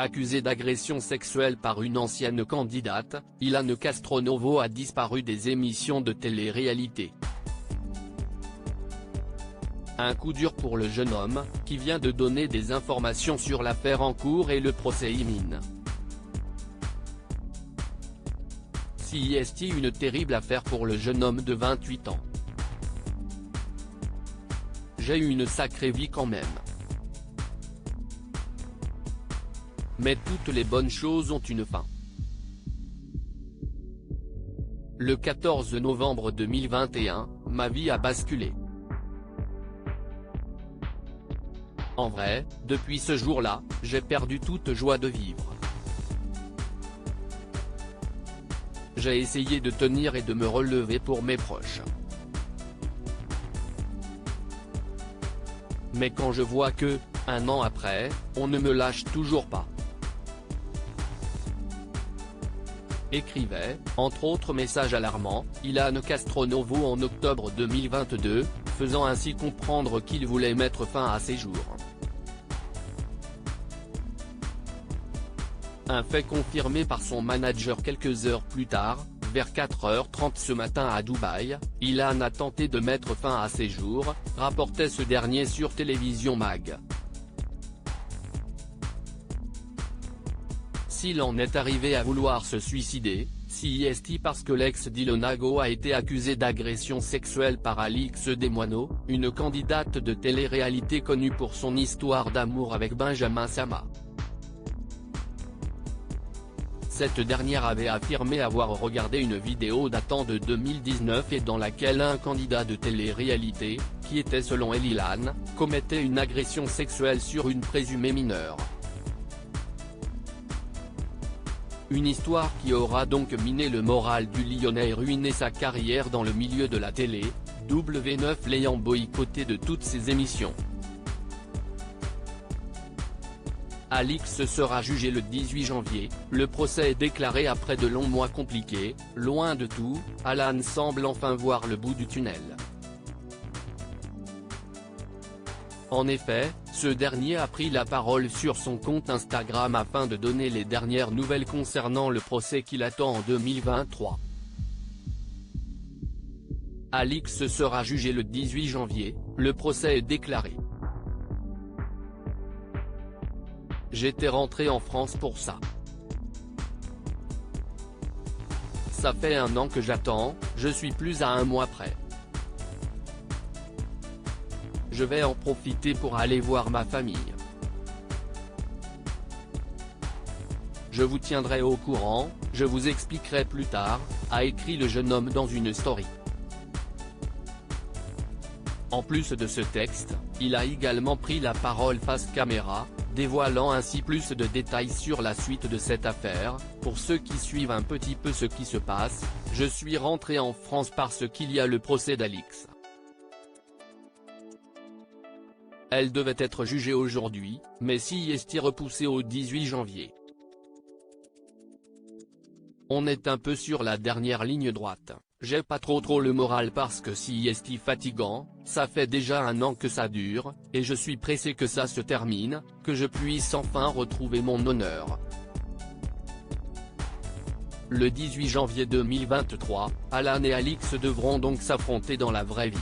Accusé d'agression sexuelle par une ancienne candidate, Ilan Castronovo a disparu des émissions de télé-réalité. Un coup dur pour le jeune homme, qui vient de donner des informations sur l'affaire en cours et le procès imminent. C'est une terrible affaire pour le jeune homme de 28 ans. J'ai eu une sacrée vie quand même. Mais toutes les bonnes choses ont une fin. Le 14 novembre 2021, ma vie a basculé. En vrai, depuis ce jour-là, j'ai perdu toute joie de vivre. J'ai essayé de tenir et de me relever pour mes proches. Mais quand je vois que, un an après, on ne me lâche toujours pas. Écrivait, entre autres messages alarmants, Ilan Castronovo en octobre 2022, faisant ainsi comprendre qu'il voulait mettre fin à ses jours. Un fait confirmé par son manager quelques heures plus tard, vers 4h30 ce matin à Dubaï, Ilan a tenté de mettre fin à ses jours, rapportait ce dernier sur Télévision Mag. S'il en est arrivé à vouloir se suicider, c'est parce que l'ex d'Ilonago a été accusé d'agression sexuelle par Alix Desmoineaux, une candidate de télé-réalité connue pour son histoire d'amour avec Benjamin Sama. Cette dernière avait affirmé avoir regardé une vidéo datant de 2019 et dans laquelle un candidat de télé-réalité, qui était selon elle Ilan, commettait une agression sexuelle sur une présumée mineure. Une histoire qui aura donc miné le moral du Lyonnais et ruiné sa carrière dans le milieu de la télé, W9 l'ayant boycotté de toutes ses émissions. Alix sera jugé le 18 janvier, le procès est déclaré après de longs mois compliqués, loin de tout, Alan semble enfin voir le bout du tunnel. En effet, ce dernier a pris la parole sur son compte Instagram afin de donner les dernières nouvelles concernant le procès qui l'attend en 2023. Alix sera jugé le 18 janvier, le procès est déclaré. J'étais rentré en France pour ça. Ça fait 1 an que j'attends, je suis plus à 1 mois près. Je vais en profiter pour aller voir ma famille. Je vous tiendrai au courant, je vous expliquerai plus tard, a écrit le jeune homme dans une story. En plus de ce texte, il a également pris la parole face caméra, dévoilant ainsi plus de détails sur la suite de cette affaire. Pour ceux qui suivent un petit peu ce qui se passe, je suis rentré en France parce qu'il y a le procès d'Alix. Elle devait être jugée aujourd'hui, mais c'est repoussée au 18 janvier. On est un peu sur la dernière ligne droite. J'ai pas trop le moral parce que c'est fatigant, ça fait déjà 1 an que ça dure, et je suis pressé que ça se termine, que je puisse enfin retrouver mon honneur. Le 18 janvier 2023, Alan et Alix devront donc s'affronter dans la vraie vie.